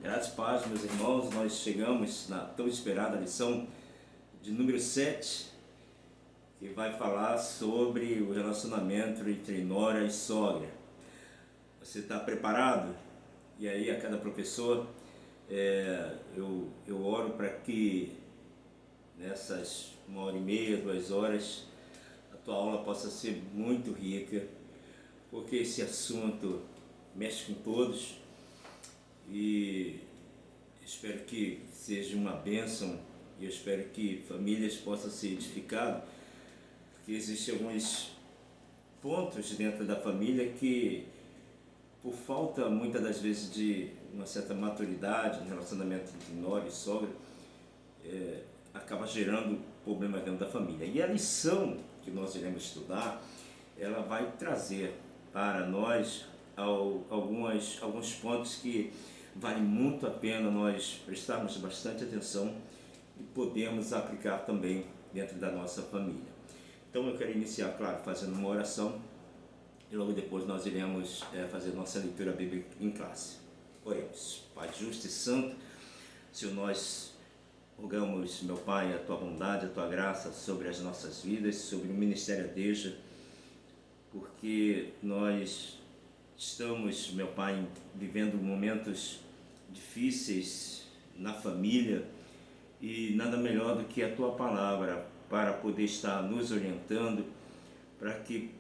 Graças a paz, meus irmãos, nós chegamos na tão esperada lição de número 7, que vai falar sobre o relacionamento entre nora e sogra. Você está preparado? E aí, a cada professor, eu oro para que nessas 1h30, 2 horas, a tua aula possa ser muito rica, porque esse assunto mexe com todos. E espero que seja uma bênção e eu espero que famílias possam ser edificadas, porque existem alguns pontos dentro da família que, por falta muitas das vezes de uma certa maturidade no relacionamento entre nora e sogra, acaba gerando problemas dentro da família. E a lição que nós iremos estudar, ela vai trazer para nós alguns pontos que vale muito a pena nós prestarmos bastante atenção e podemos aplicar também dentro da nossa família. Então eu quero iniciar, claro, fazendo uma oração e logo depois nós iremos fazer nossa leitura bíblica em classe. Oremos. Pai justo e santo, Senhor, nós rogamos, meu Pai, a Tua bondade, a Tua graça sobre as nossas vidas, sobre o Ministério Adeja, porque nós estamos, meu Pai, vivendo momentos difíceis na família e nada melhor do que a Tua palavra para poder estar nos orientando, para que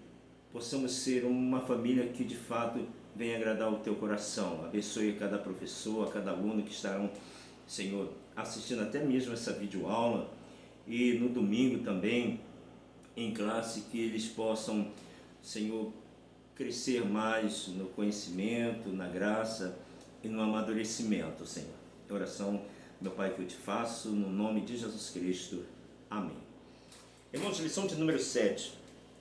possamos ser uma família que de fato venha agradar o Teu coração. Abençoe cada professor, cada aluno que estarão, Senhor, assistindo até mesmo essa videoaula e no domingo também em classe, que eles possam, Senhor, crescer mais no conhecimento, na graça e no amadurecimento, Senhor. Oração, meu Pai, que eu te faço no nome de Jesus Cristo. Amém. Irmãos, lição de número 7,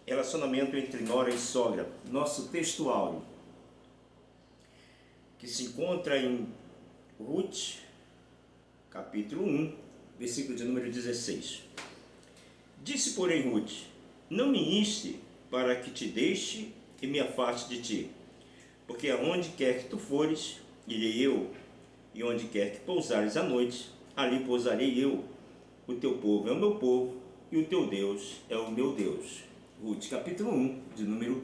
relacionamento entre nora e sogra. Nosso texto áureo, que se encontra em Ruth, capítulo 1, versículo de número 16. Disse, porém, Ruth: não me inste para que te deixe e me afaste de ti, porque aonde quer que tu fores, irei eu, e onde quer que pousares à noite, ali pousarei eu. O teu povo é o meu povo, e o teu Deus é o meu Deus. Ruth, capítulo 1, de número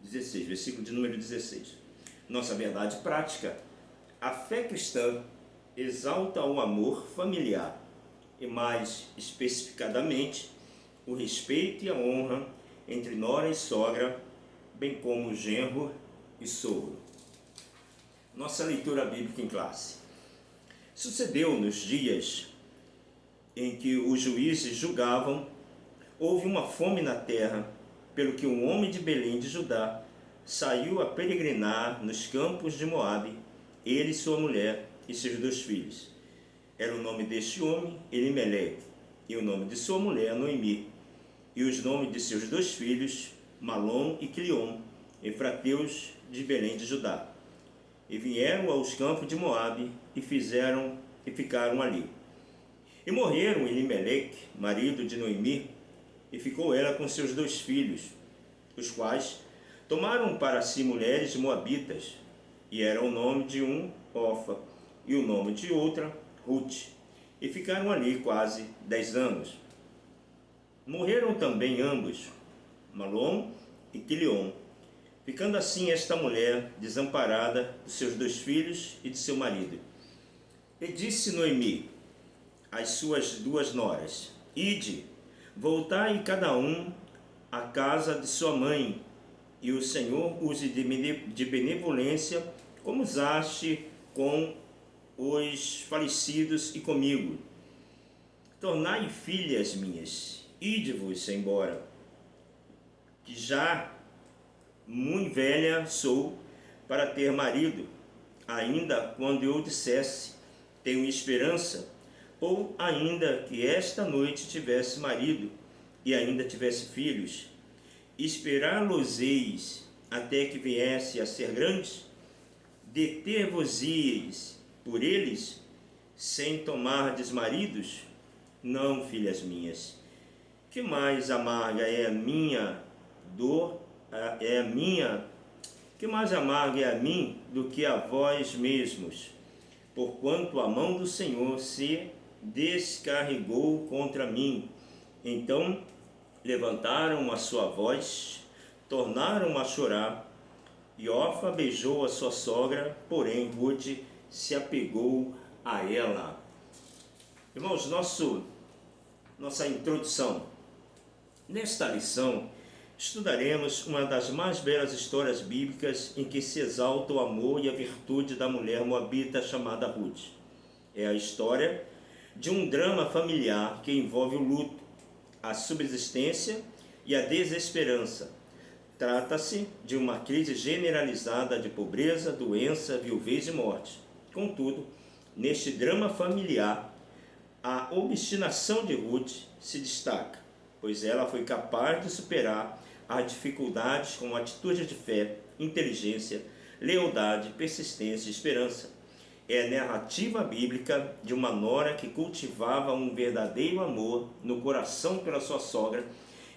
16, versículo de número 16. Nossa verdade prática. A fé cristã exalta o amor familiar, e mais especificadamente, o respeito e a honra entre nora e sogra, bem como genro e sogro. Nossa leitura bíblica em classe. Sucedeu nos dias em que os juízes julgavam, houve uma fome na terra, pelo que um homem de Belém de Judá saiu a peregrinar nos campos de Moabe, ele, sua mulher e seus 2 filhos. Era o nome deste homem Elimeleque, e o nome de sua mulher Noemi, e os nomes de seus 2 filhos Malom e Quilion, efrateus de Belém de Judá. E vieram aos campos de Moabe e ficaram ali. E morreram Elimeleque, marido de Noemi, e ficou ela com seus 2 filhos, os quais tomaram para si mulheres moabitas, e era o nome de um Orfa, e o nome de outra Ruth, e ficaram ali quase 10 anos. Morreram também ambos, Malom e Quilion, ficando assim esta mulher desamparada dos seus 2 filhos e de seu marido. E disse Noemi às suas 2 noras: ide, voltai cada um à casa de sua mãe, e o Senhor use de benevolência, como usaste com os falecidos e comigo. Tornai filhas minhas, ide-vos embora, que já muito velha sou para ter marido, ainda quando eu dissesse, tenho esperança, ou ainda que esta noite tivesse marido, e ainda tivesse filhos, esperar-los-eis até que viesse a ser grandes, deter-vos-eis por eles, sem tomardes maridos? Não, filhas minhas, que mais amarga é a minha dor, que mais amarga é a mim do que a vós mesmos, porquanto a mão do Senhor se descarregou contra mim. Então levantaram a sua voz, tornaram a chorar, e Orfa beijou a sua sogra, porém Ruth se apegou a ela. Irmãos, nossa introdução. Nesta lição, estudaremos uma das mais belas histórias bíblicas em que se exalta o amor e a virtude da mulher moabita chamada Ruth. É a história de um drama familiar que envolve o luto, a subsistência e a desesperança. Trata-se de uma crise generalizada de pobreza, doença, viuvez e morte. Contudo, neste drama familiar, a obstinação de Ruth se destaca, pois ela foi capaz de superar as dificuldades com atitude de fé, inteligência, lealdade, persistência e esperança. É a narrativa bíblica de uma nora que cultivava um verdadeiro amor no coração pela sua sogra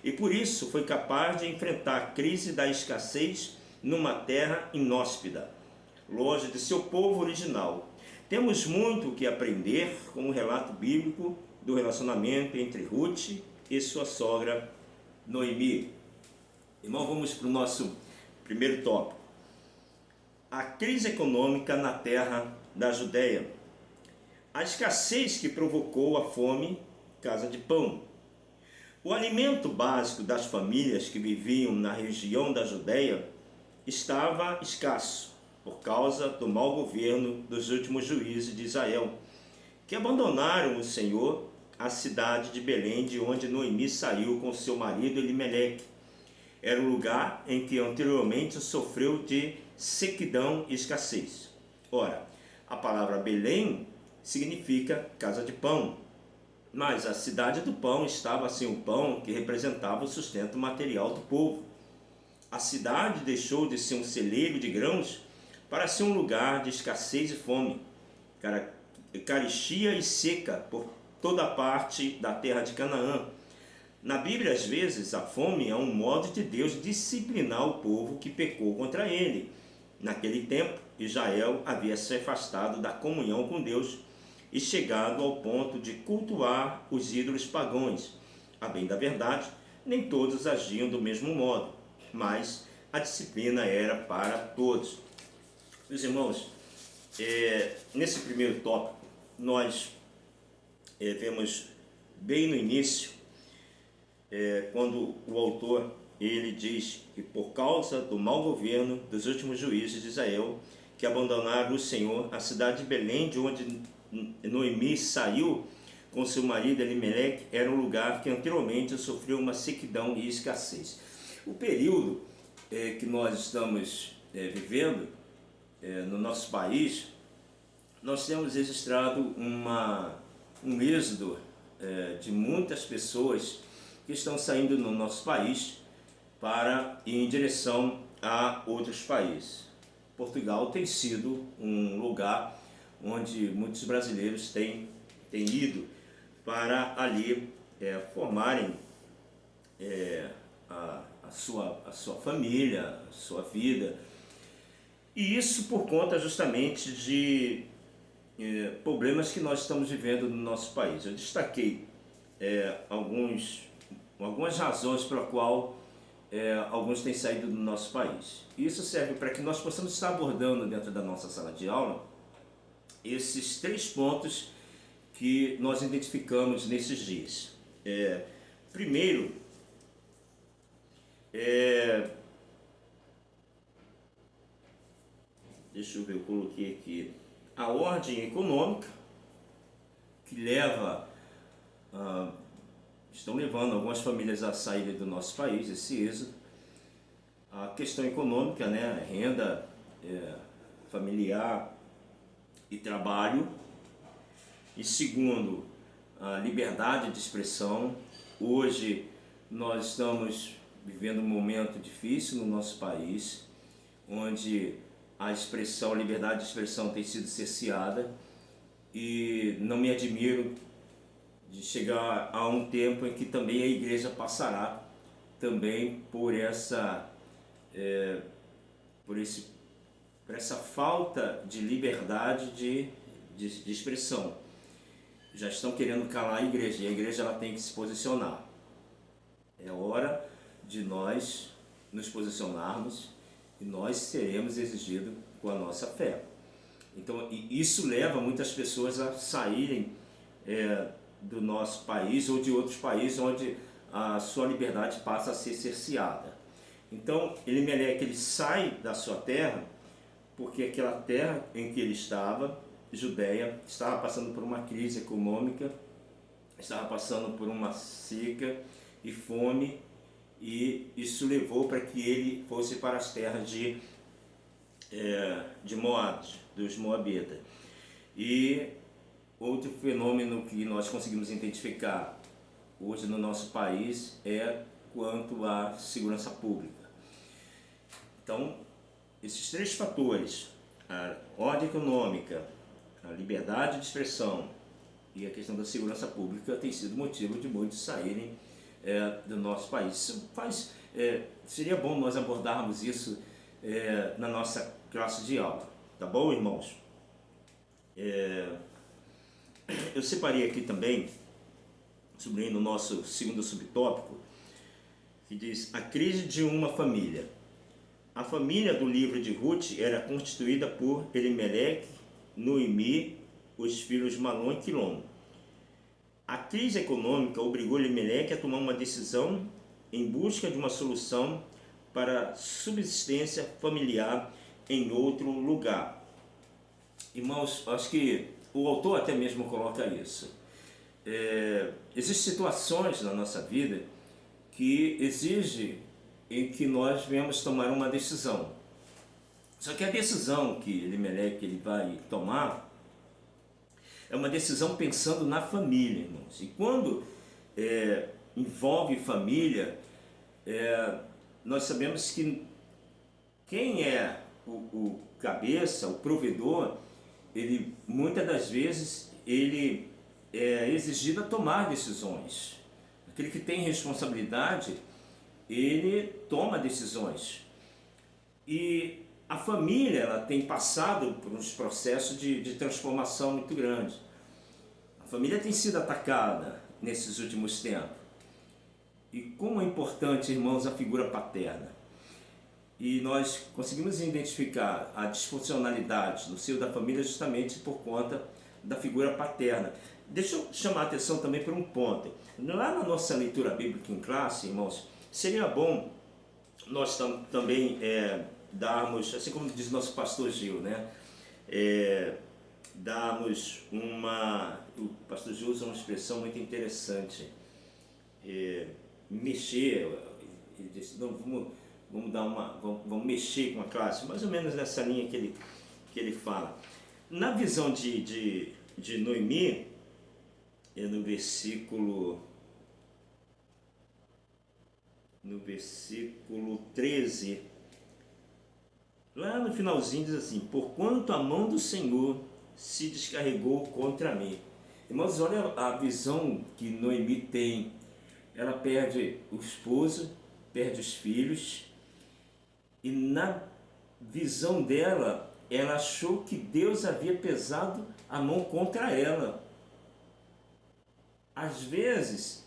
e por isso foi capaz de enfrentar a crise da escassez numa terra inóspita, longe de seu povo original. Temos muito o que aprender com o relato bíblico do relacionamento entre Ruth e sua sogra Noemi. Irmão, vamos para o nosso primeiro tópico. A crise econômica na terra da Judéia. A escassez que provocou a fome, casa de pão. O alimento básico das famílias que viviam na região da Judéia estava escasso por causa do mau governo dos últimos juízes de Israel, que abandonaram o Senhor, a cidade de Belém, de onde Noemi saiu com seu marido Elimeleque. Era o lugar em que anteriormente sofreu de sequidão e escassez. Ora, a palavra Belém significa casa de pão, mas a cidade do pão estava sem o pão que representava o sustento material do povo. A cidade deixou de ser um celeiro de grãos para ser um lugar de escassez e fome, carestia e seca por toda a parte da terra de Canaã. Na Bíblia, às vezes, a fome é um modo de Deus disciplinar o povo que pecou contra ele. Naquele tempo, Israel havia se afastado da comunhão com Deus e chegado ao ponto de cultuar os ídolos pagãos. A bem da verdade, nem todos agiam do mesmo modo, mas a disciplina era para todos. Meus irmãos, nesse primeiro tópico, nós vemos bem no início, quando o autor ele diz que por causa do mau governo dos últimos juízes de Israel, que abandonaram o Senhor, a cidade de Belém, de onde Noemi saiu com seu marido Elimeleque, era um lugar que anteriormente sofreu uma sequidão e escassez. O período que nós estamos vivendo no nosso país, nós temos registrado um êxodo de muitas pessoas que estão saindo no nosso país para ir em direção a outros países. Portugal tem sido um lugar onde muitos brasileiros têm ido para ali formarem a sua família, a sua vida. E isso por conta justamente de problemas que nós estamos vivendo no nosso país. Eu destaquei algumas razões pela qual alguns têm saído do nosso país. Isso serve para que nós possamos estar abordando dentro da nossa sala de aula esses 3 pontos que nós identificamos nesses dias. Primeiro, deixa eu ver, eu coloquei aqui a ordem econômica que estão levando algumas famílias a saírem do nosso país, esse êxodo. A questão econômica, né, renda familiar e trabalho. E segundo, a liberdade de expressão. Hoje nós estamos vivendo um momento difícil no nosso país, onde a liberdade de expressão tem sido cerceada, e não me admiro de chegar a um tempo em que também a igreja passará também por essa falta de liberdade de de expressão. Já estão querendo calar a igreja, e a igreja ela tem que se posicionar. É hora de nós nos posicionarmos e nós seremos exigidos com a nossa fé. Então, isso leva muitas pessoas a saírem do nosso país ou de outros países onde a sua liberdade passa a ser cerceada. Então, Elimeleque, ele sai da sua terra porque aquela terra em que ele estava, Judeia, estava passando por uma crise econômica, estava passando por uma seca e fome, e isso levou para que ele fosse para as terras de Moab, dos Moabitas. E outro fenômeno que nós conseguimos identificar hoje no nosso país é quanto à segurança pública. Então, esses três fatores, a ordem econômica, a liberdade de expressão e a questão da segurança pública, tem sido motivo de muitos saírem do nosso país. Isso seria bom nós abordarmos isso na nossa classe de aula, tá bom, irmãos? Eu separei aqui também, subindo o nosso segundo subtópico, que diz: a crise de uma família. A família do livro de Ruth era constituída por Elimeleque, Noemi, os filhos Malom e Quilom. A crise econômica obrigou Elimeleque a tomar uma decisão em busca de uma solução para a subsistência familiar em outro lugar. Irmãos, acho que o autor até mesmo coloca isso. Existem situações na nossa vida que exigem em que nós venhamos tomar uma decisão. Só que a decisão que Elimeleque vai tomar é uma decisão pensando na família, irmãos. E quando envolve família, nós sabemos que quem é o cabeça, o provedor, ele muitas das vezes ele é exigido a tomar decisões. Aquele que tem responsabilidade, ele toma decisões. E a família ela tem passado por uns processos de transformação muito grandes. A família tem sido atacada nesses últimos tempos. E como é importante, irmãos, a figura paterna. E nós conseguimos identificar a disfuncionalidade no seio da família justamente por conta da figura paterna. Deixa eu chamar a atenção também para um ponto. Lá na nossa leitura bíblica em classe, irmãos, seria bom nós também darmos, assim como diz nosso pastor Gil, né? Darmos o pastor Gil usa uma expressão muito interessante, mexer, ele disse, não, vamos mexer com a classe, mais ou menos nessa linha que ele fala. Na visão de Noemi, no versículo 13, lá no finalzinho diz assim: porquanto a mão do Senhor se descarregou contra mim. Irmãos, olha a visão que Noemi tem. Ela perde o esposo, perde os filhos, e na visão dela, ela achou que Deus havia pesado a mão contra ela. Às vezes,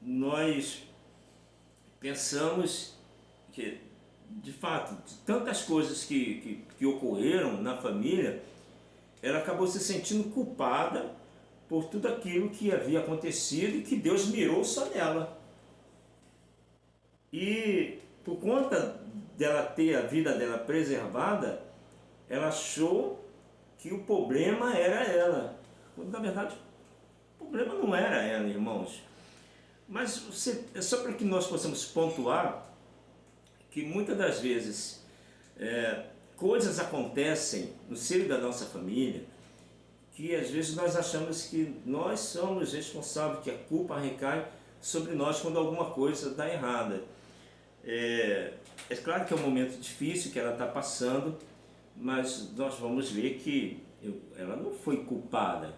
nós pensamos que, de fato, de tantas coisas que ocorreram na família, ela acabou se sentindo culpada por tudo aquilo que havia acontecido e que Deus mirou só nela. E por conta dela ter a vida dela preservada, ela achou que o problema era ela, quando na verdade o problema não era ela, irmãos. Mas é só para que nós possamos pontuar que muitas das vezes coisas acontecem no seio da nossa família que às vezes nós achamos que nós somos responsáveis, que a culpa recai sobre nós quando alguma coisa dá errada. É claro que é um momento difícil que ela está passando, mas nós vamos ver que ela não foi culpada.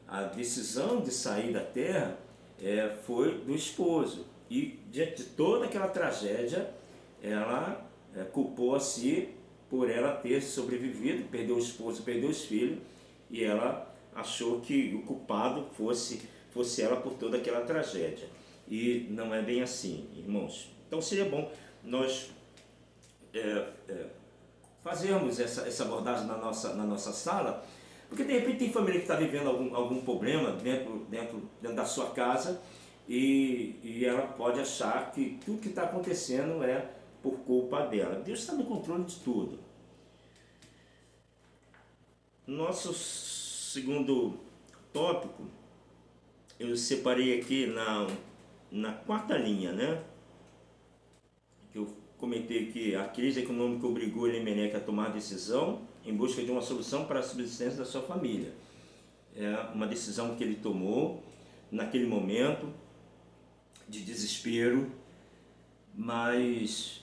A decisão de sair da terra foi do esposo, e diante de toda aquela tragédia ela culpou a si por ela ter sobrevivido, perdeu o esposo, perdeu os filhos, e ela achou que o culpado fosse ela por toda aquela tragédia. E não é bem assim, irmãos. Então seria bom nós fazermos essa abordagem na nossa sala, porque de repente tem família que está vivendo algum problema dentro da sua casa e ela pode achar que tudo que está acontecendo é por culpa dela. Deus está no controle de tudo. Nosso segundo tópico, eu separei aqui na quarta linha, né? Que eu comentei que a crise econômica obrigou Elimeleque a tomar a decisão em busca de uma solução para a subsistência da sua família. É uma decisão que ele tomou naquele momento de desespero, mas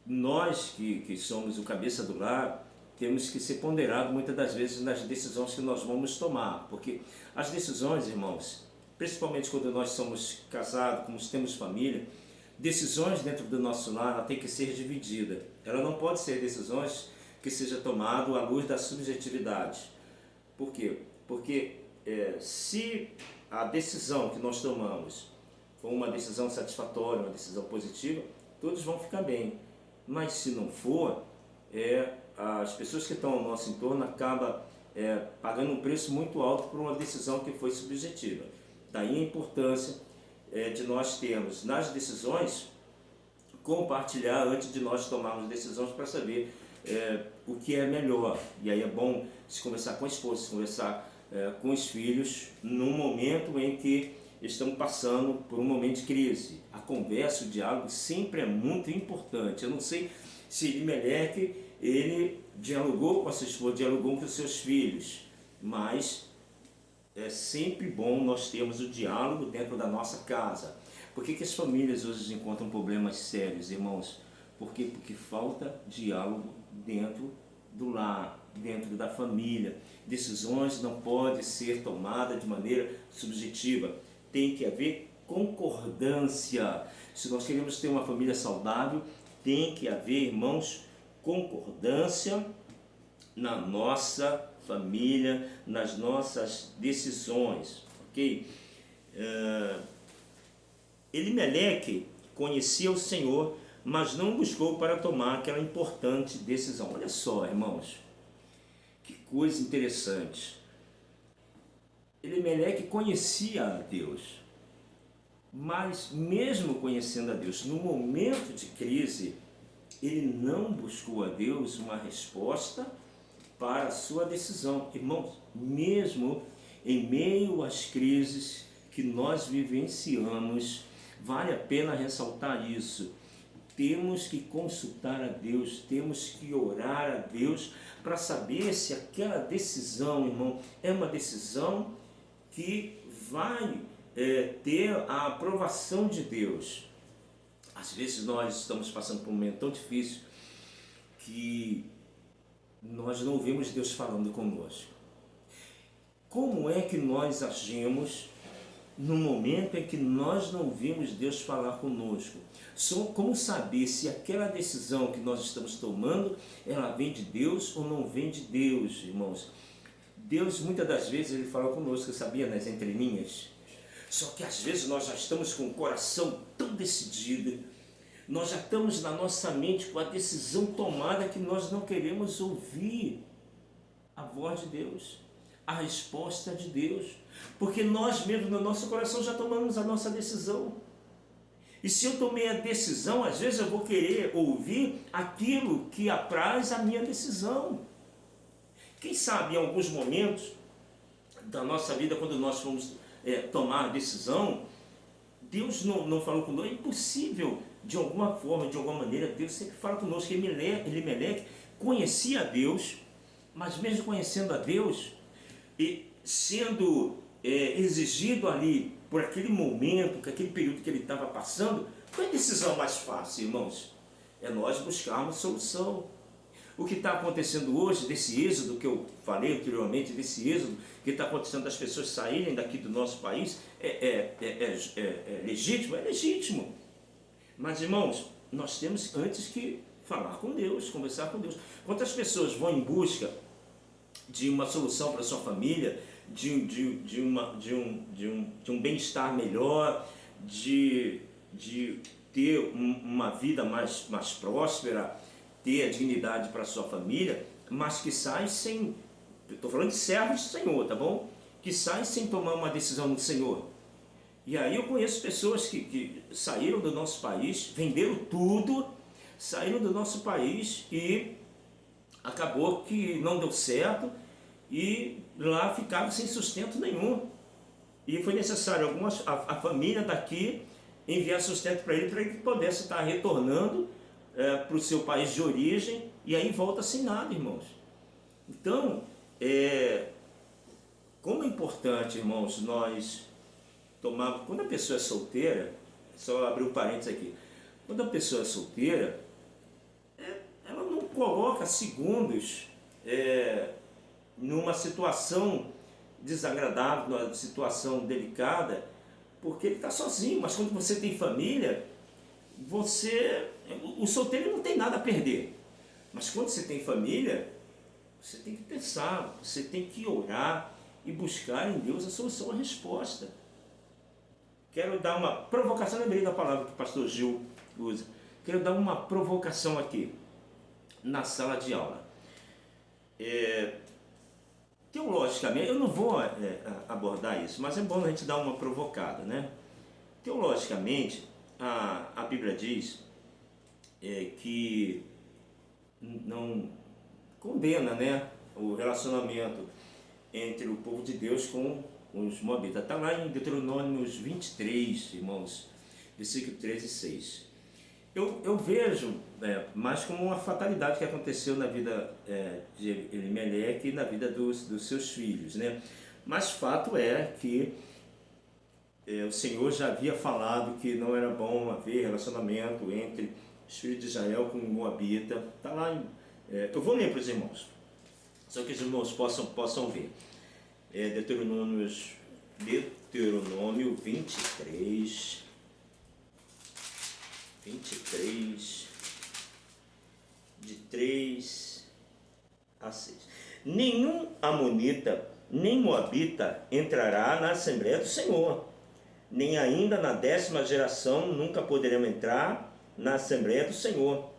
nós que somos o cabeça do lar, temos que ser ponderados muitas das vezes nas decisões que nós vamos tomar, porque as decisões, irmãos, principalmente quando nós somos casados, quando temos família, decisões dentro do nosso lar, ela tem que ser dividida. Ela não pode ser decisões que seja tomado à luz da subjetividade. Por quê? Porque se a decisão que nós tomamos for uma decisão satisfatória, uma decisão positiva, todos vão ficar bem. Mas se não for, as pessoas que estão ao nosso entorno acabam pagando um preço muito alto por uma decisão que foi subjetiva. Daí a importância de nós termos nas decisões, compartilhar antes de nós tomarmos decisões para saber o que é melhor. E aí é bom se conversar com a esposa, se conversar com os filhos num momento em que estão passando por um momento de crise. A conversa, o diálogo sempre é muito importante. Eu não sei se Elimeleque, ele dialogou com a sua esposa, dialogou com os seus filhos, mas é sempre bom nós termos o diálogo dentro da nossa casa. Por que as famílias hoje encontram problemas sérios, irmãos? Por quê? Porque falta diálogo dentro do lar, dentro da família. Decisões não podem ser tomadas de maneira subjetiva. Tem que haver concordância. Se nós queremos ter uma família saudável, tem que haver, irmãos, concordância na nossa família, nas nossas decisões, ok? Elimeleque conhecia o Senhor, mas não buscou para tomar aquela importante decisão. Olha só, irmãos, que coisa interessante. Elimeleque conhecia a Deus, mas mesmo conhecendo a Deus, no momento de crise, ele não buscou a Deus uma resposta para a sua decisão. Irmãos, mesmo em meio às crises que nós vivenciamos, vale a pena ressaltar isso. Temos que consultar a Deus, temos que orar a Deus para saber se aquela decisão, irmão, é uma decisão que vai ter a aprovação de Deus. Às vezes nós estamos passando por um momento tão difícil que nós não ouvimos Deus falando conosco. Como é que nós agimos no momento em que nós não ouvimos Deus falar conosco? Como saber se aquela decisão que nós estamos tomando, ela vem de Deus ou não vem de Deus, irmãos? Deus, muitas das vezes, ele fala conosco, sabia, nas entrelinhas. Só que às vezes nós já estamos com o coração tão decidido, nós já estamos na nossa mente com a decisão tomada que nós não queremos ouvir a voz de Deus, a resposta de Deus, porque nós mesmos no nosso coração já tomamos a nossa decisão. E se eu tomei a decisão, às vezes eu vou querer ouvir aquilo que apraz a minha decisão. Quem sabe em alguns momentos da nossa vida, quando nós fomos tomar a decisão, Deus não falou conosco. É impossível, de alguma forma, de alguma maneira, Deus sempre fala conosco. Elimeleque conhecia a Deus, mas mesmo conhecendo a Deus e sendo exigido ali por aquele momento, por aquele período que ele estava passando, qual é a decisão mais fácil, irmãos? É nós buscarmos solução. O que está acontecendo hoje, desse êxodo que eu falei anteriormente, desse êxodo que está acontecendo das pessoas saírem daqui do nosso país, é legítimo? É legítimo. Mas, irmãos, nós temos antes que falar com Deus, conversar com Deus. Quantas pessoas vão em busca de uma solução para a sua família, de um bem-estar melhor, de ter uma vida mais próspera, ter a dignidade para a sua família, mas que sai sem, eu estou falando de servos do Senhor, tá bom? Que sai sem tomar uma decisão no Senhor. E aí eu conheço pessoas que saíram do nosso país, venderam tudo, saíram do nosso país e acabou que não deu certo e lá ficaram sem sustento nenhum. E foi necessário a família daqui enviar sustento para ele que pudesse estar retornando para o seu país de origem, e aí volta sem nada, irmãos. Então, como é importante, irmãos, nós tomar. Quando a pessoa é solteira, só abrir um parênteses aqui, quando a pessoa é solteira, ela não coloca segundos numa situação desagradável, numa situação delicada, porque ele está sozinho. Mas quando você tem família, o solteiro não tem nada a perder. Mas quando você tem família, você tem que pensar, você tem que orar e buscar em Deus a solução, a resposta. Quero dar uma provocação, lembrei da palavra que o pastor Gil usa. Quero dar uma provocação aqui, na sala de aula. Teologicamente, eu não vou abordar isso, mas é bom a gente dar uma provocada, né? Teologicamente, a Bíblia diz que não condena, né, o relacionamento entre o povo de Deus com os moabitas. Está lá em Deuteronômio 23, irmãos, versículo 3 e 6. Eu vejo mais como uma fatalidade que aconteceu na vida de Elimeleque e na vida dos seus filhos, né? Mas fato é que o Senhor já havia falado que não era bom haver relacionamento entre os filhos de Israel com o moabita. Está lá eu vou ler para os irmãos, só que os irmãos possam ver. Deuteronômio 23, de 3 a 6. Nenhum amonita, nem moabita entrará na Assembleia do Senhor, nem ainda na 10ª geração nunca poderão entrar na Assembleia do Senhor,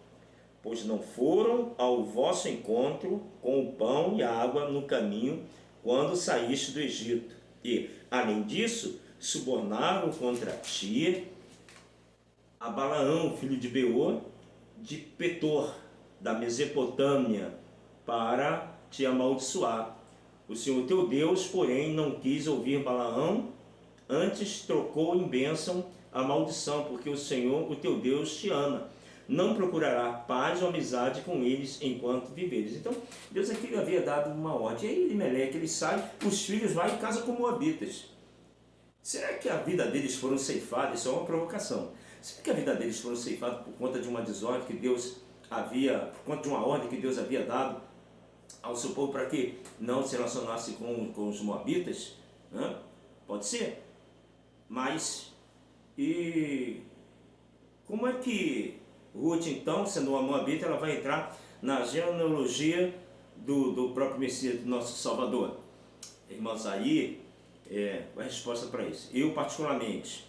pois não foram ao vosso encontro com o pão e a água no caminho quando saíste do Egito. E, além disso, subornaram contra ti a Balaão, filho de Beor, de Petor, da Mesopotâmia, para te amaldiçoar. O Senhor teu Deus, porém, não quis ouvir Balaão, antes trocou em bênção a maldição, porque o Senhor, o teu Deus, te ama. Não procurará paz ou amizade com eles enquanto viveres. Então, Deus aqui havia dado uma ordem. E aí Elimeleque, ele sai, os filhos vão em casa com moabitas. Será que a vida deles foram ceifadas? Isso é uma provocação. Será que a vida deles foram ceifadas por conta de uma desordem que Deus por conta de uma ordem que Deus havia dado ao seu povo para que não se relacionasse com os moabitas? Pode ser. Mas, e como é que Ruth, então, sendo uma moabita, ela vai entrar na genealogia do próprio Messias, do nosso Salvador? Irmãos, aí a resposta para isso. Eu, particularmente,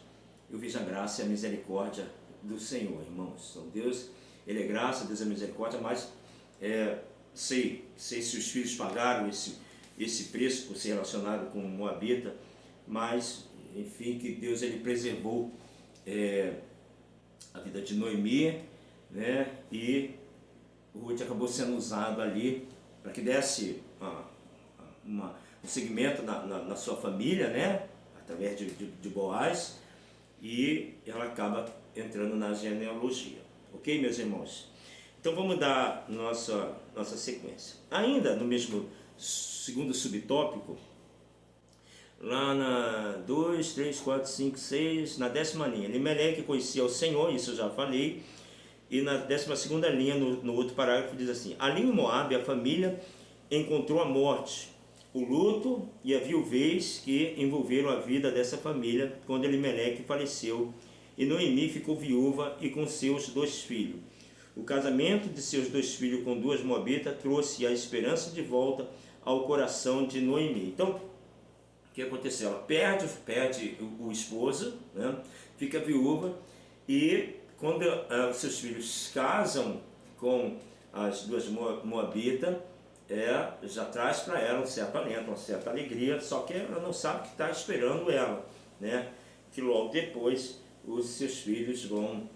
eu vejo a graça e a misericórdia do Senhor, irmãos. Então, Deus, Ele é graça, Deus é misericórdia, mas sei se os filhos pagaram esse preço por ser relacionado com moabita, mas, enfim, que Deus, Ele preservou a vida de Noemi, né? E o Ruth acabou sendo usado ali para que desse um segmento na sua família, né? Através de Boaz, e ela acaba entrando na genealogia. Ok, meus irmãos? Então vamos dar nossa sequência. Ainda no mesmo segundo subtópico, lá na 2, 3, 4, 5, 6, na 10ª linha, Elimeleque conhecia o Senhor, isso eu já falei, e na 12ª linha, no outro parágrafo, diz assim: ali em Moabe a família encontrou a morte, o luto e a viuvez que envolveram a vida dessa família quando Elimeleque faleceu, e Noemi ficou viúva e com seus 2 filhos. O casamento de seus 2 filhos com 2 moabitas trouxe a esperança de volta ao coração de Noemi. Então, o que aconteceu? Ela perde o esposo, né? Fica viúva, e quando os seus filhos casam com as duas moabitas, já traz para ela um certo alento, uma certa alegria, só que ela não sabe que está esperando ela, né? Que logo depois os seus filhos vão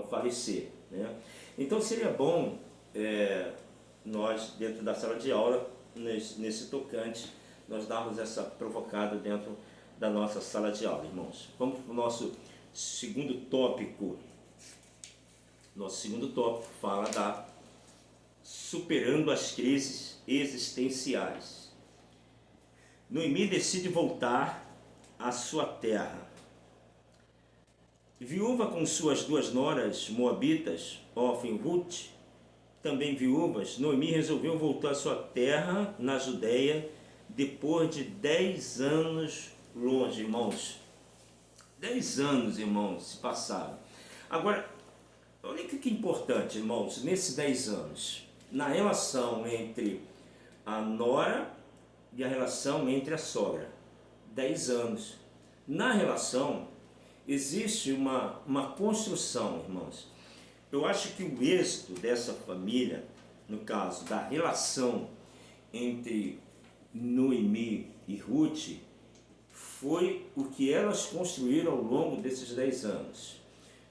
falecer, né? Então seria bom nós, dentro da sala de aula, nesse tocante, nós darmos essa provocada dentro da nossa sala de aula, irmãos. Vamos para o nosso segundo tópico. Nosso segundo tópico fala da superando as crises existenciais. Noemi decide voltar à sua terra. Viúva com suas duas noras moabitas, Orfa e Ruth, também viúvas, Noemi resolveu voltar à sua terra na Judeia depois de 10 anos longe, irmãos. 10 anos, irmãos, se passaram. Agora, olha o que é importante, irmãos, nesses 10 anos, na relação entre a nora e a relação entre a sogra. 10 anos. Na relação, existe uma construção, irmãos. Eu acho que o êxito dessa família, no caso da relação entre Noemi e Ruth, foi o que elas construíram ao longo desses 10 anos.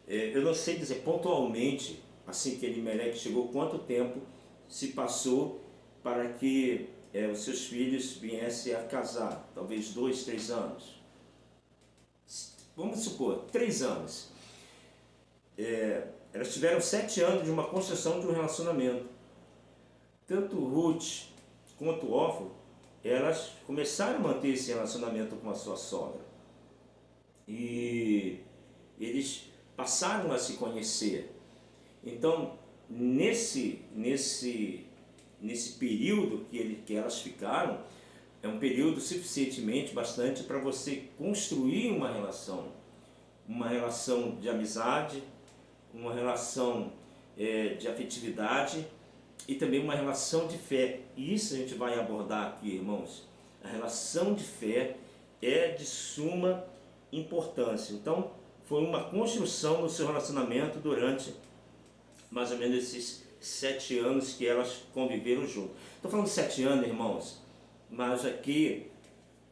Eu não sei dizer pontualmente, assim que Elimeleque chegou, quanto tempo se passou para que os seus filhos viessem a casar. Talvez 2, 3 anos. Vamos supor, 3 anos. Elas tiveram 7 anos de uma construção de um relacionamento. Tanto Ruth quanto Orfa, elas começaram a manter esse relacionamento com a sua sogra. E eles passaram a se conhecer. Então, nesse período que elas ficaram, é um período suficientemente bastante para você construir uma relação de amizade, uma relação de afetividade e também uma relação de fé. E isso a gente vai abordar aqui, irmãos. A relação de fé é de suma importância. Então, foi uma construção no seu relacionamento durante mais ou menos esses 7 anos que elas conviveram juntos. Estou falando de 7 anos, irmãos, mas aqui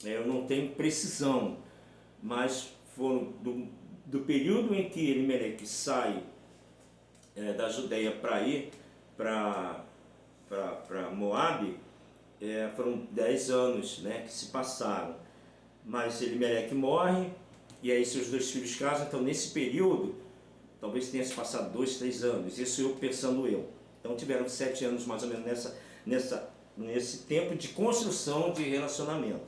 eu não tenho precisão, mas foram do período em que Elimeleque sai da Judeia para ir para Moabe, foram 10 anos, né, que se passaram. Mas Elimeleque morre, e aí seus 2 filhos casam. Então nesse período, talvez tenha se passado 2, 3 anos, isso pensando eu. Então tiveram 7 anos mais ou menos nesse tempo de construção de relacionamento.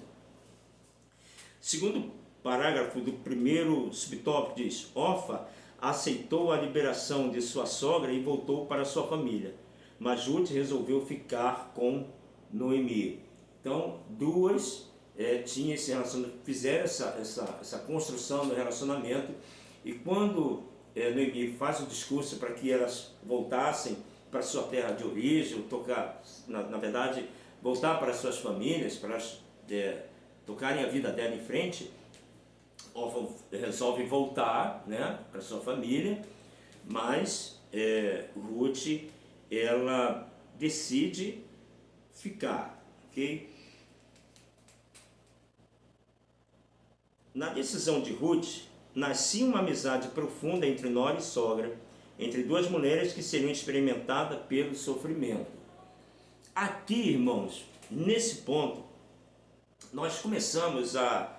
Segundo parágrafo do primeiro subtópico diz: Orfa aceitou a liberação de sua sogra e voltou para sua família, mas Ruth resolveu ficar com Noemi. Então, duas tinham esse relacionamento, fizeram essa construção do relacionamento, e quando Noemi faz o discurso para que elas voltassem para sua terra de origem, na verdade, voltar para suas famílias, para elas tocarem a vida dela em frente, Orfa resolve voltar, né, para sua família, mas Ruth, ela decide ficar, ok? Na decisão de Ruth, nascia uma amizade profunda entre nora e sogra, entre duas mulheres que seriam experimentadas pelo sofrimento. Aqui, irmãos, nesse ponto, nós começamos a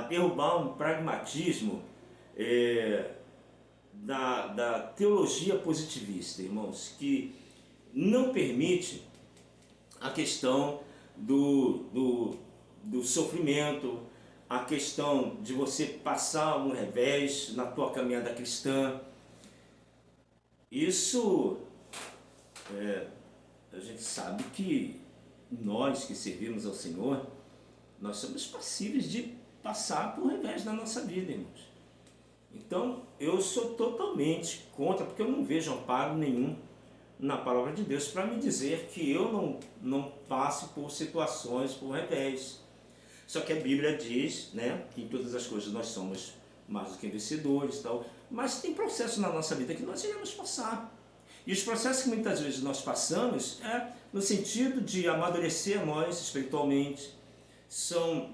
derrubar um pragmatismo da teologia positivista, irmãos, que não permite a questão do sofrimento, a questão de você passar um revés na tua caminhada cristã. Isso, a gente sabe que nós que servimos ao Senhor, nós somos passíveis de passar por revés na nossa vida, irmãos. Então, eu sou totalmente contra, porque eu não vejo amparo nenhum na palavra de Deus para me dizer que eu não passe por situações, por revés. Só que a Bíblia diz, né, que em todas as coisas nós somos mais do que vencedores, tal, mas tem processos na nossa vida que nós iremos passar. E os processos que muitas vezes nós passamos é no sentido de amadurecer nós espiritualmente. São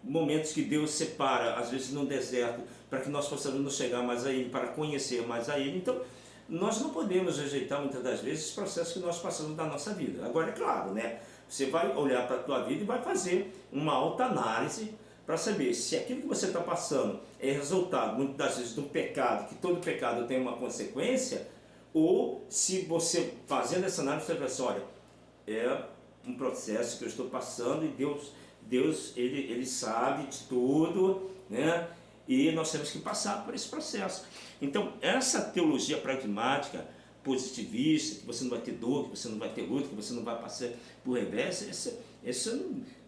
momentos que Deus separa, às vezes no deserto, para que nós possamos nos chegar mais a Ele, para conhecer mais a Ele. Então, nós não podemos rejeitar muitas das vezes os processos que nós passamos na nossa vida. Agora, é claro, né? Você vai olhar para a tua vida e vai fazer uma autoanálise para saber se aquilo que você está passando é resultado, muitas das vezes, do pecado, que todo pecado tem uma consequência, ou se você, fazendo essa análise, você vai assim, olha, é um processo que eu estou passando e Deus ele sabe de tudo, né? E nós temos que passar por esse processo. Então, essa teologia pragmática, positivista, que você não vai ter dor, que você não vai ter luta, que você não vai passar por revés,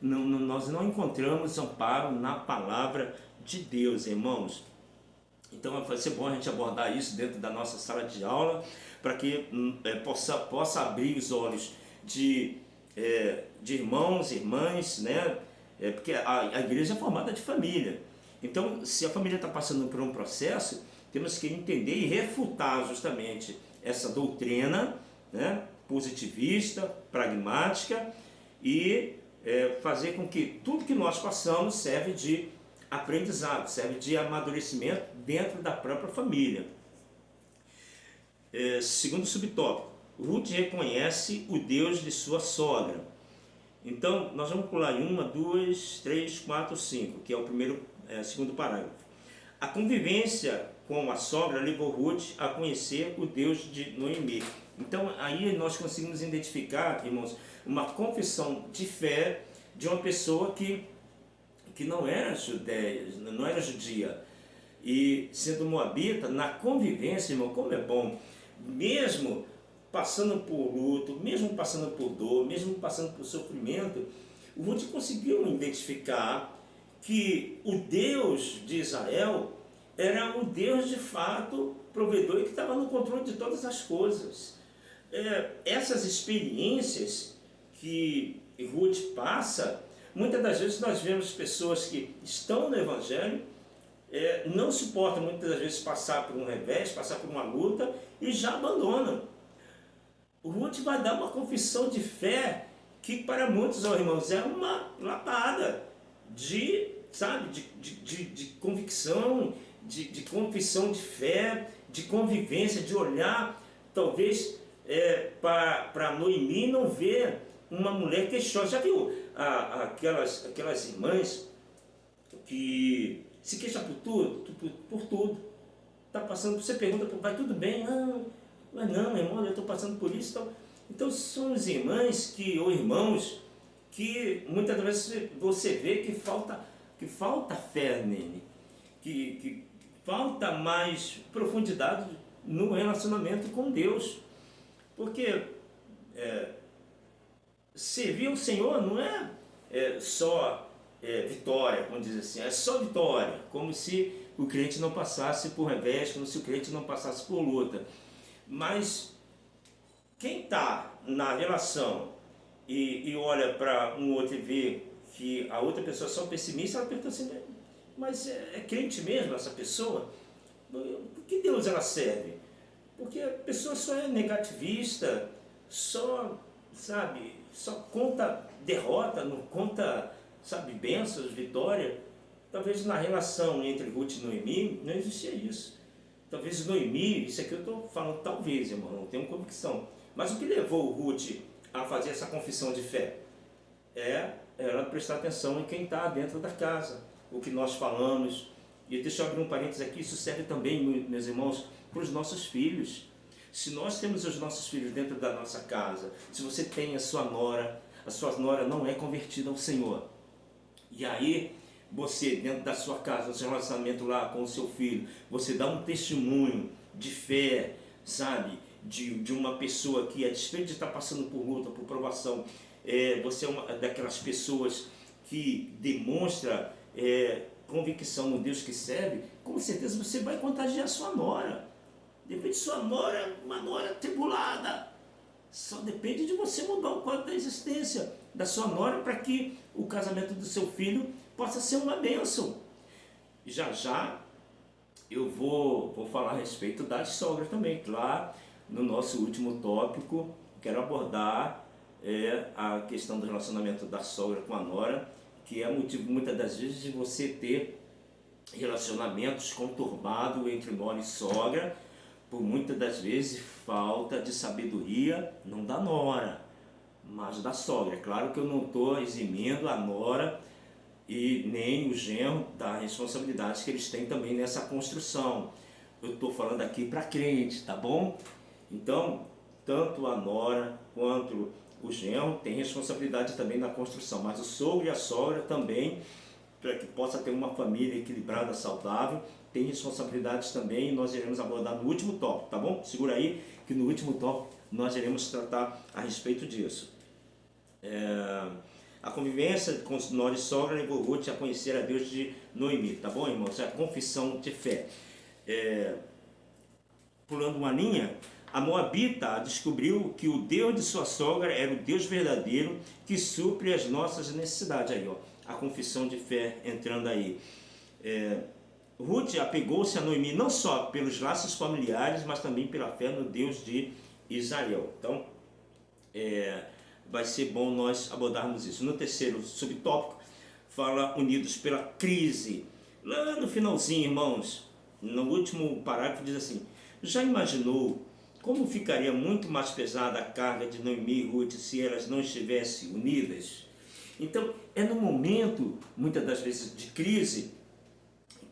nós não encontramos amparo na palavra de Deus, irmãos. Então vai ser bom a gente abordar isso dentro da nossa sala de aula, para que possa abrir os olhos de irmãos e irmãs, né? Porque a igreja é formada de família. Então, se a família está passando por um processo, temos que entender e refutar justamente essa doutrina, né, positivista, pragmática, e fazer com que tudo que nós passamos serve de aprendizado, serve de amadurecimento dentro da própria família. Segundo subtópico, Ruth reconhece o Deus de sua sogra. Então, nós vamos pular em 1, 2, 3, 4, 5, que é o segundo parágrafo. A convivência com a sogra levou Ruth a conhecer o Deus de Noemi. Então, aí nós conseguimos identificar, irmãos, uma confissão de fé de uma pessoa que não era judia, e sendo moabita, na convivência, irmão, como é bom, mesmo passando por luto, mesmo passando por dor, mesmo passando por sofrimento, o Ruth conseguiu identificar que o Deus de Israel era um Deus de fato provedor e que estava no controle de todas as coisas. Essas experiências que Ruth passa, muitas das vezes nós vemos pessoas que estão no Evangelho, não suportam muitas das vezes passar por um revés, passar por uma luta e já abandonam. Ruth vai dar uma confissão de fé que para muitos, irmãos, é uma lapada de convicção, de confissão de fé, de convivência, de olhar, talvez para Noemi não ver uma mulher queixosa. Já viu aquelas irmãs que se queixam por tudo? Por tudo. Tá passando, você pergunta, vai tudo bem? Não, irmão, eu estou passando por isso. Então são as irmãs ou irmãos que muitas vezes você vê que falta fé nele, que falta mais profundidade no relacionamento com Deus. Porque servir o Senhor não é só vitória, como diz assim, é só vitória, como se o crente não passasse por revés, como se o crente não passasse por luta. Mas quem está na relação e olha para um outro e vê que a outra pessoa é só pessimista, ela pergunta assim, mas é crente mesmo essa pessoa? Por que Deus ela serve? Porque a pessoa só é negativista, só conta derrota, não conta, bênçãos, vitória. Talvez na relação entre Ruth e Noemi não existia isso. Talvez Noemi, isso aqui eu estou falando talvez, irmão, não tenho convicção. Mas o que levou Ruth a fazer essa confissão de fé? Ela prestar atenção em quem está dentro da casa, o que nós falamos. E deixa eu abrir um parênteses aqui, isso serve também, meus irmãos, para os nossos filhos. Se nós temos os nossos filhos dentro da nossa casa, se você tem a sua nora não é convertida ao Senhor, e aí você, dentro da sua casa, no seu relacionamento lá com o seu filho, você dá um testemunho de fé, de uma pessoa que, a despeito de estar passando por luta, por provação, você é uma daquelas pessoas que demonstra convicção no Deus que serve, com certeza você vai contagiar a sua nora. De repente sua nora é uma nora atribulada. Só depende de você mudar o quadro da existência da sua nora para que o casamento do seu filho possa ser uma bênção. Já já eu vou falar a respeito da sogra também. Lá no nosso último tópico, quero abordar a questão do relacionamento da sogra com a nora, que é motivo muitas das vezes de você ter relacionamentos conturbados entre nora e sogra, por muitas das vezes falta de sabedoria, não da nora, mas da sogra. É claro que eu não estou eximindo a nora e nem o genro da responsabilidade que eles têm também nessa construção. Eu estou falando aqui para crente, tá bom? Então, tanto a nora quanto o genro têm responsabilidade também na construção, mas o sogro e a sogra também, para que possa ter uma família equilibrada, saudável, tem responsabilidades também, e nós iremos abordar no último tópico, tá bom? Segura aí que no último tópico nós iremos tratar a respeito disso. A convivência com nora e sogra levou Ruth a conhecer a Deus de Noemi, tá bom, irmãos? É a confissão de fé. Pulando uma linha, a Moabita descobriu que o Deus de sua sogra era o Deus verdadeiro que supre as nossas necessidades. Aí, ó, a confissão de fé entrando aí. Ruth apegou-se a Noemi não só pelos laços familiares, mas também pela fé no Deus de Israel. Então, vai ser bom nós abordarmos isso. No terceiro subtópico, fala unidos pela crise. Lá no finalzinho, irmãos, no último parágrafo diz assim: já imaginou como ficaria muito mais pesada a carga de Noemi e Ruth se elas não estivessem unidas? Então, é no momento, muitas das vezes, de crise,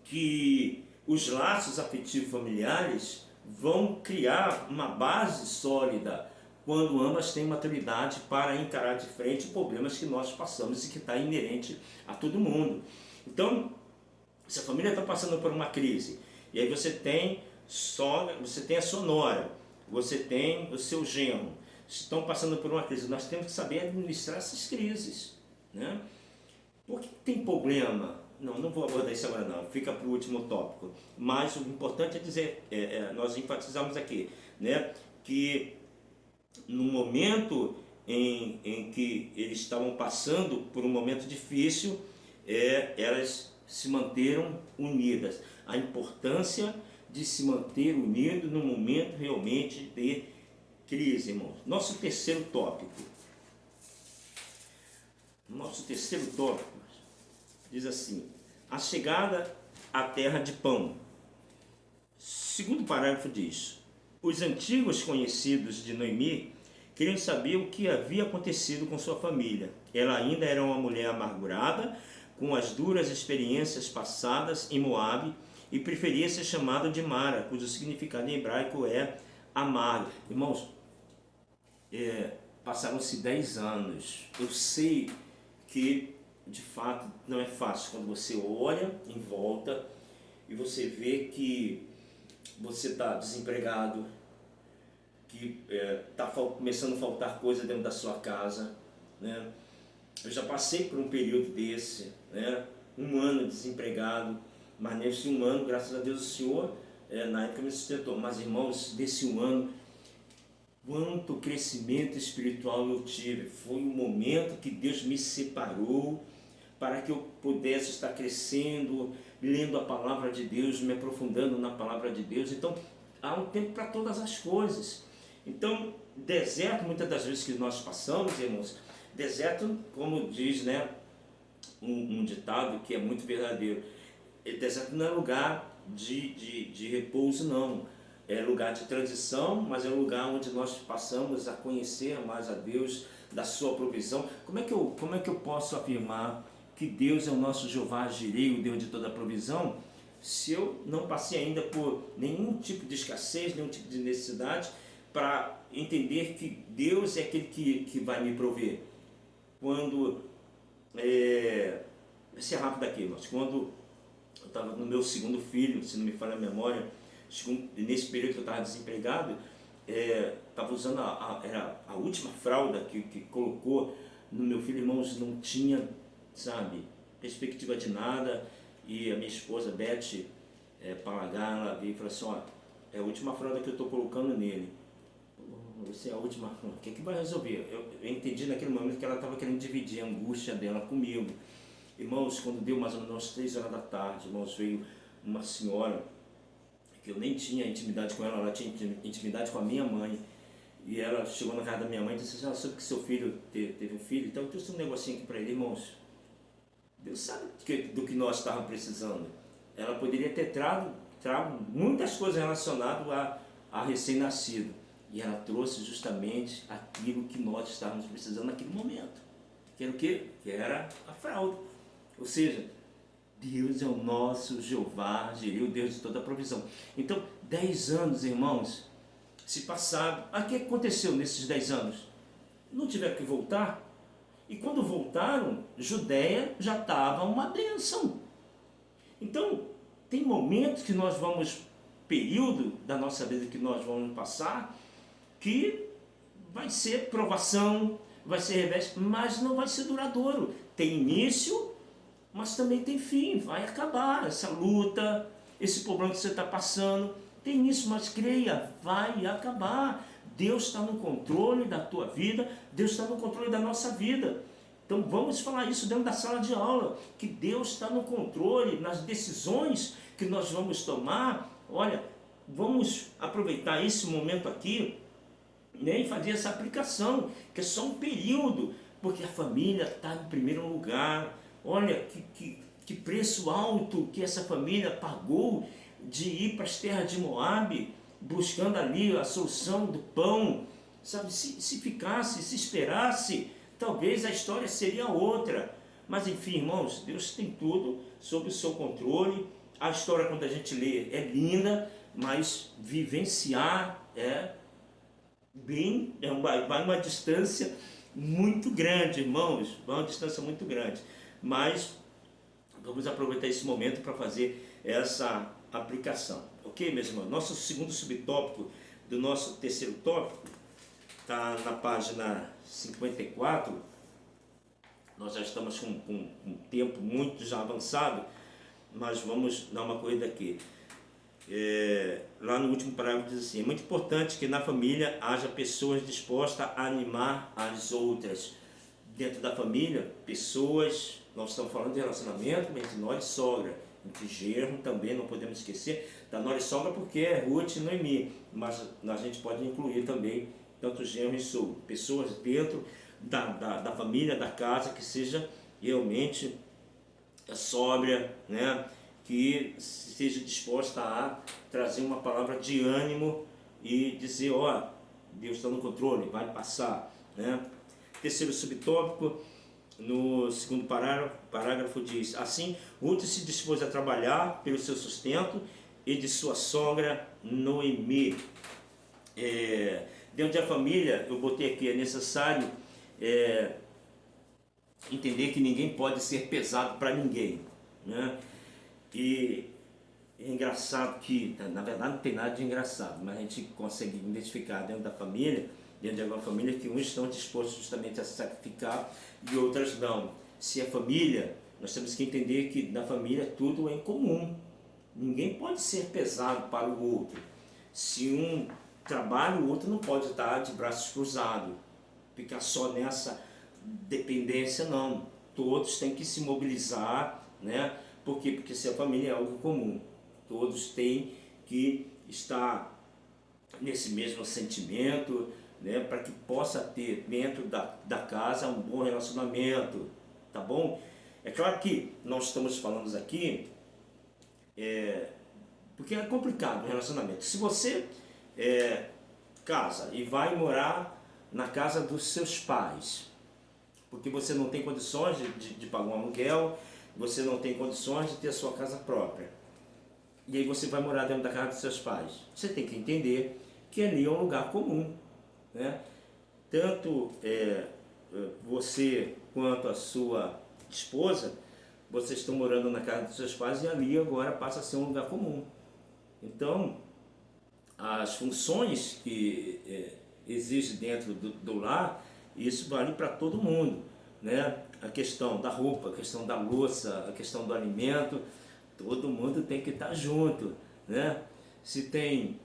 que os laços afetivos familiares vão criar uma base sólida, quando ambas têm maturidade para encarar de frente problemas que nós passamos e que está inerente a todo mundo. Então, se a família está passando por uma crise, e aí você tem a sua nora, você tem o seu genro, estão passando por uma crise, nós temos que saber administrar essas crises, né? Por que tem problema? Não vou abordar isso agora não, fica para o último tópico. Mas o importante é dizer, nós enfatizamos aqui, né, que no momento em que eles estavam passando por um momento difícil, elas se manteram unidas. A importância de se manter unido no momento realmente de crise, irmãos. Nosso terceiro tópico diz assim: a chegada à terra de pão. Segundo parágrafo diz: os antigos conhecidos de Noemi queriam saber o que havia acontecido com sua família. Ela ainda era uma mulher amargurada, com as duras experiências passadas em Moabe, e preferia ser chamada de Mara, cujo significado em hebraico é amargo. Irmãos, passaram-se 10 anos. Eu sei que de fato não é fácil quando você olha em volta e você vê que você está desempregado, que está começando a faltar coisa dentro da sua casa, né? Eu já passei por um período desse, né? Um ano desempregado, mas nesse um ano, graças a Deus, o Senhor na época me sustentou. Mas, irmãos, desse um ano, quanto crescimento espiritual eu tive. Foi um momento que Deus me separou para que eu pudesse estar crescendo, lendo a palavra de Deus, me aprofundando na palavra de Deus. Então, há um tempo para todas as coisas. Então, deserto, muitas das vezes que nós passamos, irmãos, deserto, como diz, né, um ditado que é muito verdadeiro, deserto não é lugar de repouso, não. É lugar de transição, mas é um lugar onde nós passamos a conhecer mais a Deus, da sua provisão. Como é que eu posso afirmar que Deus é o nosso Jeová Jireh, o Deus de toda a provisão, se eu não passei ainda por nenhum tipo de escassez, nenhum tipo de necessidade, para entender que Deus é aquele que vai me prover? Quando, vai ser rápido aqui, mas quando eu estava no meu segundo filho, se não me falha a memória, nesse período que eu estava desempregado, estava usando era a última fralda que colocou no meu filho, irmãos, não tinha, sabe, perspectiva de nada, e a minha esposa, Beth Palagar, ela veio e falou assim: ó, É a última fralda que eu estou colocando nele. Essa é a última fralda. O que é que vai resolver? Eu entendi naquele momento que ela estava querendo dividir a angústia dela comigo. Irmãos, quando deu mais ou menos 3 horas da tarde, irmãos, veio uma senhora que eu nem tinha intimidade com ela, ela tinha intimidade com a minha mãe. E ela chegou na casa da minha mãe e disse assim: soube que seu filho teve um filho, então eu trouxe um negocinho aqui para ele. Irmãos, Deus sabe do que nós estávamos precisando. Ela poderia ter trago muitas coisas relacionadas a recém-nascido. E ela trouxe justamente aquilo que nós estávamos precisando naquele momento. Que era o quê? Que era a fralda. Ou seja, Deus é o nosso Jeová, Jireh, o Deus de toda a provisão. Então, 10 anos, irmãos, se passaram. O que aconteceu nesses 10 anos? Não tiveram que voltar. E quando voltaram, Judéia já estava uma bênção. Então, tem momentos que nós vamos, período da nossa vida que nós vamos passar, que vai ser provação, vai ser revés, mas não vai ser duradouro. Tem início, mas também tem fim, vai acabar essa luta, esse problema que você está passando. Tem início, mas creia, vai acabar. Deus está no controle da tua vida, Deus está no controle da nossa vida. Então vamos falar isso dentro da sala de aula, que Deus está no controle nas decisões que nós vamos tomar. Olha, vamos aproveitar esse momento aqui, né, e fazer essa aplicação, que é só um período, porque a família está em primeiro lugar. Olha que preço alto que essa família pagou de ir para as terras de Moabe, buscando ali a solução do pão. Sabe, se ficasse, se esperasse, talvez a história seria outra. Mas enfim, irmãos, Deus tem tudo sob o seu controle. A história, quando a gente lê, é linda, mas vivenciar vai uma distância muito grande, irmãos, vai uma distância muito grande. Mas vamos aproveitar esse momento para fazer essa aplicação. Ok, meus irmãos? Nosso segundo subtópico do nosso terceiro tópico está na página 54. Nós já estamos com um tempo muito já avançado, mas vamos dar uma corrida aqui. Lá no último parágrafo diz assim: é muito importante que na família haja pessoas dispostas a animar as outras. Dentro da família, pessoas, nós estamos falando de relacionamento entre nós e sogra, entre genro também, não podemos esquecer da nora e sogra, porque é Ruth e Noemi, mas a gente pode incluir também tanto genro e sogra, pessoas dentro da família, da casa, que seja realmente sóbria, né? Que seja disposta a trazer uma palavra de ânimo e dizer: ó, Deus está no controle, vai passar, né? Terceiro subtópico, no segundo parágrafo diz assim: Ruth se dispôs a trabalhar pelo seu sustento e de sua sogra Noemi. Dentro da família, eu botei aqui, é necessário entender que ninguém pode ser pesado para ninguém, né? E é engraçado que, na verdade, não tem nada de engraçado, mas a gente consegue identificar dentro da família, dentro de alguma família, que uns estão dispostos justamente a se sacrificar e outras não. Se é família, nós temos que entender que na família tudo é em comum. Ninguém pode ser pesado para o outro. Se um trabalha, o outro não pode estar de braços cruzados, ficar só nessa dependência, não. Todos têm que se mobilizar, né? Por quê? Porque se a família é algo comum, todos têm que estar nesse mesmo sentimento, né? Para que possa ter dentro da casa um bom relacionamento, tá bom? É claro que nós estamos falando aqui, porque é complicado o relacionamento. Se você casa e vai morar na casa dos seus pais, porque você não tem condições de pagar um aluguel, você não tem condições de ter a sua casa própria, e aí você vai morar dentro da casa dos seus pais, você tem que entender que ali é um lugar comum, né? Tanto você quanto a sua esposa, vocês estão morando na casa dos seus pais, e ali agora passa a ser um lugar comum. Então, as funções que existem dentro do lar, isso vale para todo mundo, né? A questão da roupa, a questão da louça, a questão do alimento, todo mundo tem que estar junto, né? Se tem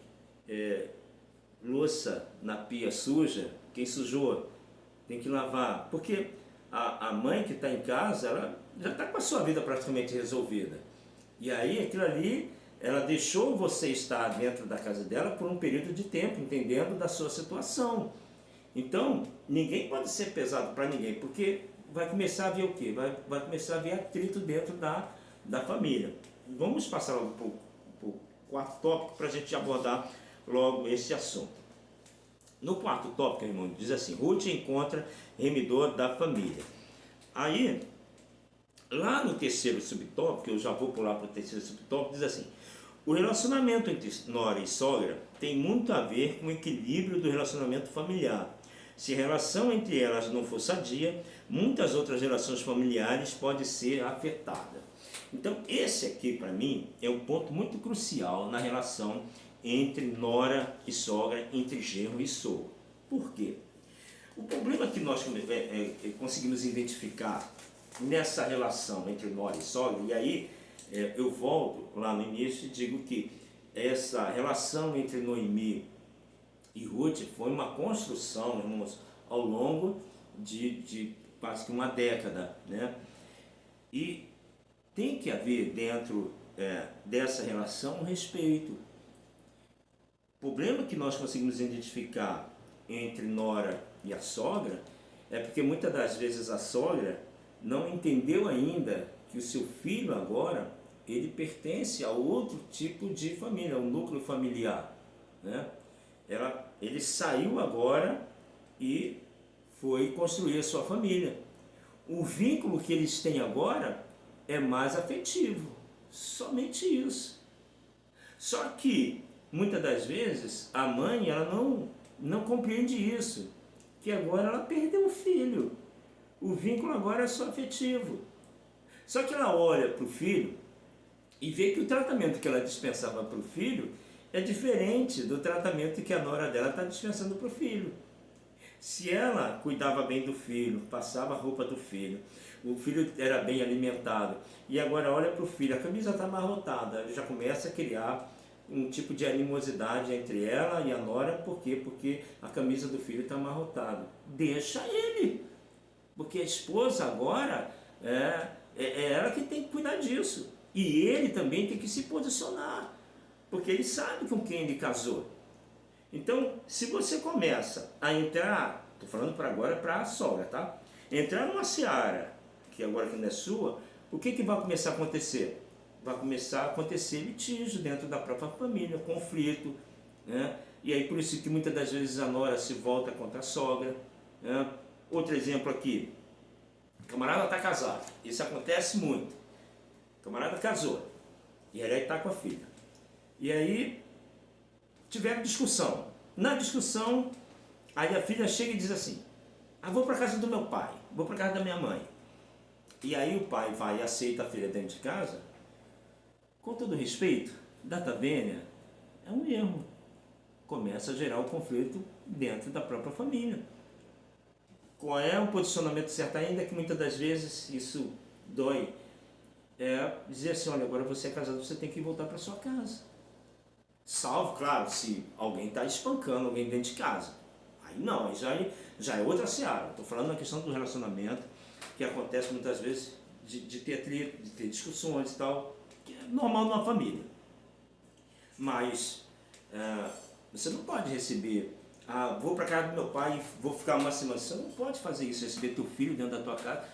louça na pia suja, quem sujou tem que lavar, porque a mãe que está em casa, ela já está com a sua vida praticamente resolvida. E aí aquilo ali, ela deixou você estar dentro da casa dela por um período de tempo, entendendo da sua situação. Então, ninguém pode ser pesado para ninguém, porque vai começar a ver o quê? Vai começar a ver atrito dentro da família. Vamos passar logo para o quarto tópico para a gente abordar logo esse assunto. No quarto tópico, irmão, diz assim: Ruth encontra remidor da família. Aí, lá no terceiro subtópico, eu já vou pular para o terceiro subtópico, diz assim: o relacionamento entre nora e sogra tem muito a ver com o equilíbrio do relacionamento familiar. Se a relação entre elas não for sadia, muitas outras relações familiares podem ser afetadas. Então, esse aqui, para mim, é um ponto muito crucial na relação entre nora e sogra, entre genro e sogro. Por quê? O problema que nós conseguimos identificar nessa relação entre nora e sogra, e aí eu volto lá no início e digo que essa relação entre Noemi e Ruth foi uma construção, irmãos, ao longo de quase que uma década, né? E tem que haver dentro dessa relação um respeito. O problema que nós conseguimos identificar entre nora e a sogra é porque muitas das vezes a sogra não entendeu ainda que o seu filho agora ele pertence a outro tipo de família, ao núcleo familiar, né? Ele saiu agora e foi construir a sua família. O vínculo que eles têm agora é mais afetivo, somente isso. Só que muitas das vezes a mãe ela não compreende isso, que agora ela perdeu o filho. O vínculo agora é só afetivo. Só que ela olha para o filho e vê que o tratamento que ela dispensava para o filho é diferente do tratamento que a nora dela está dispensando para o filho. Se ela cuidava bem do filho, passava a roupa do filho, o filho era bem alimentado, e agora olha para o filho, a camisa está amarrotada, ele já começa a criar um tipo de animosidade entre ela e a nora. Por quê? Porque a camisa do filho está amarrotada. Deixa ele, porque a esposa agora é ela que tem que cuidar disso, e ele também tem que se posicionar, porque ele sabe com quem ele casou. Então, se você começa a entrar, estou falando para agora para a sogra, tá? Entrar numa seara, que agora que não é sua, o que vai começar a acontecer? Vai começar a acontecer litígio dentro da própria família, conflito, né? E aí por isso que muitas das vezes a nora se volta contra a sogra, né? Outro exemplo aqui, o camarada está casado, isso acontece muito. O camarada casou, e ele está com a filha. E aí tiveram discussão. Na discussão, aí a filha chega e diz assim: vou para casa do meu pai, vou para casa da minha mãe. E aí o pai vai e aceita a filha dentro de casa. Com todo respeito, data vênia é um erro. Começa a gerar o conflito dentro da própria família. Qual é o posicionamento certo, ainda que muitas das vezes isso dói? É dizer assim: olha, agora você é casado, você tem que voltar para sua casa. Salvo, claro, se alguém está espancando alguém dentro de casa. Aí não, aí já é outra seara. Estou falando na questão do relacionamento, que acontece muitas vezes de ter atrito, de ter discussões e tal, que é normal numa família. Mas você não pode receber: vou para casa do meu pai e vou ficar uma semana. Você não pode fazer isso, receber teu filho dentro da tua casa.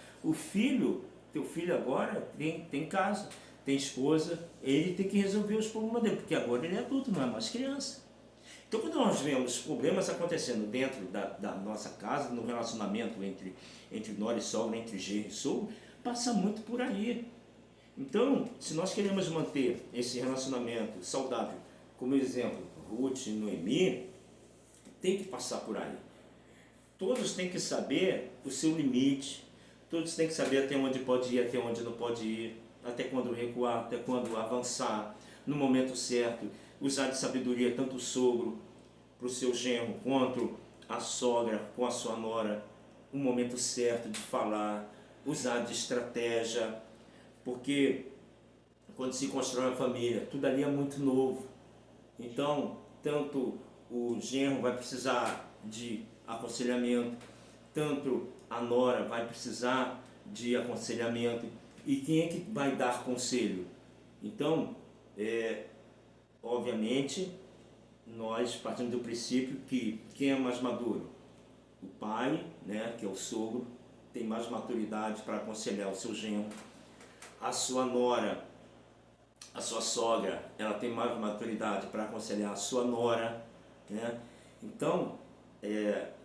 Teu filho agora tem casa, tem esposa, ele tem que resolver os problemas dele, porque agora ele é adulto, não é mais criança. Então, quando nós vemos problemas acontecendo dentro da nossa casa, no relacionamento entre nora e sogra, entre genro e sogro, passa muito por aí. Então, se nós queremos manter esse relacionamento saudável, como exemplo, Ruth e Noemi, tem que passar por aí. Todos têm que saber o seu limite, todos têm que saber até onde pode ir, até onde não pode ir, até quando recuar, até quando avançar, no momento certo, usar de sabedoria tanto o sogro para o seu genro, quanto a sogra com a sua nora, o momento certo de falar, usar de estratégia, porque quando se constrói uma família, tudo ali é muito novo. Então, tanto o genro vai precisar de aconselhamento, tanto a nora vai precisar de aconselhamento. E quem é que vai dar conselho? Então, obviamente, nós partimos do princípio que quem é mais maduro? O pai, né, que é o sogro, tem mais maturidade para aconselhar o seu genro. A sua nora, a sua sogra, ela tem mais maturidade para aconselhar a sua nora, né? Então,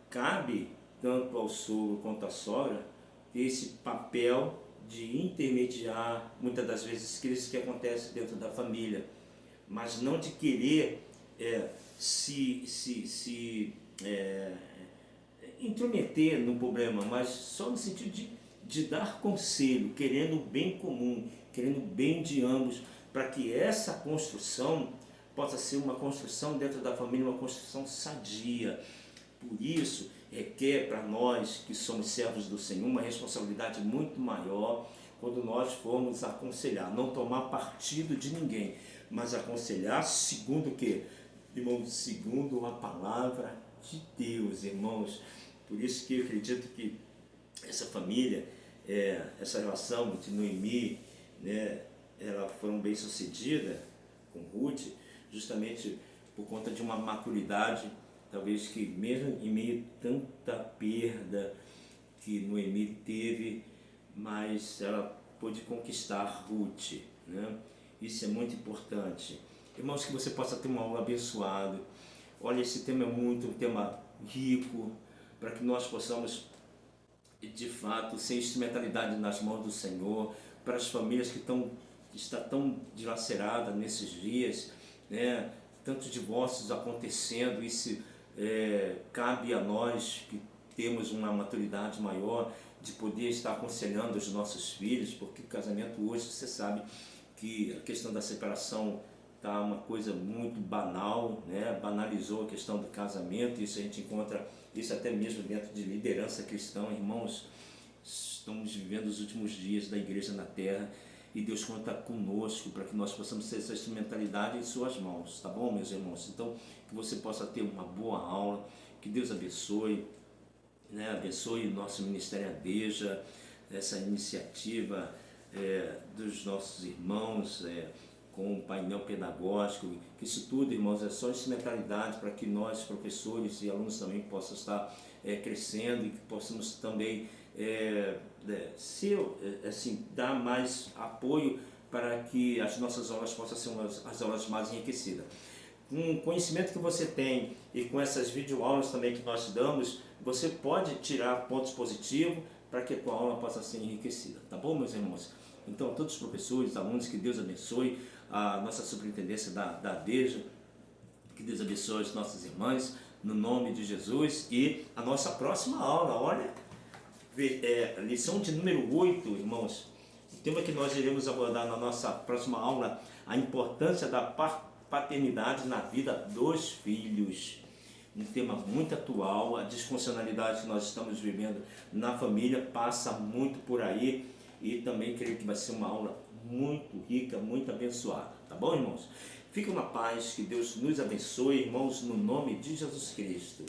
cabe tanto ao sogro quanto à sogra ter esse papel de intermediar, muitas das vezes, crises que acontecem dentro da família, mas não de querer intrometer no problema, mas só no sentido de dar conselho, querendo o bem comum, querendo o bem de ambos, para que essa construção possa ser uma construção dentro da família, uma construção sadia. Por isso, requer para nós que somos servos do Senhor uma responsabilidade muito maior quando nós formos aconselhar, não tomar partido de ninguém, mas aconselhar segundo o quê? Irmãos, segundo a palavra de Deus, irmãos. Por isso que eu acredito que essa família, essa relação de Noemi, né, ela foram bem sucedida com Ruth, justamente por conta de uma maturidade, talvez que mesmo em meio a tanta perda que Noemi teve, mas ela pôde conquistar Ruth, né? Isso é muito importante. Irmãos, que você possa ter uma aula abençoada. Olha, esse tema é um tema rico, para que nós possamos, de fato, ser instrumentalidade nas mãos do Senhor, para as famílias que estão tão dilaceradas nesses dias, né? Tantos divórcios acontecendo, isso cabe a nós que temos uma maturidade maior de poder estar aconselhando os nossos filhos, porque o casamento hoje, você sabe que a questão da separação está uma coisa muito banal, né? Banalizou a questão do casamento. Isso a gente encontra, isso até mesmo dentro de liderança cristã. Irmãos, estamos vivendo os últimos dias da igreja na terra e Deus conta conosco para que nós possamos ter essa instrumentalidade em suas mãos, tá bom, meus irmãos? Então, que você possa ter uma boa aula, que Deus abençoe, né? Abençoe o nosso Ministério Adeja, essa iniciativa dos nossos irmãos, com o painel pedagógico, que isso tudo, irmãos, é só instrumentalidade para que nós, professores e alunos também possam estar crescendo e que possamos também dar mais apoio para que as nossas aulas possam ser as aulas mais enriquecidas. Com o conhecimento que você tem e com essas videoaulas também que nós damos, você pode tirar pontos positivos para que a tua aula possa ser enriquecida, tá bom, meus irmãos? Então, a todos os professores, alunos, que Deus abençoe a nossa superintendência da ADEJA, que Deus abençoe as nossas irmãs, no nome de Jesus. E a nossa próxima aula, olha, lição de número 8, irmãos. O tema que nós iremos abordar na nossa próxima aula, a importância da paternidade na vida dos filhos. Um tema muito atual, a disfuncionalidade que nós estamos vivendo na família passa muito por aí, e também creio que vai ser uma aula muito rica, muito abençoada, tá bom, irmãos? Fiquem na paz, que Deus nos abençoe, irmãos, no nome de Jesus Cristo.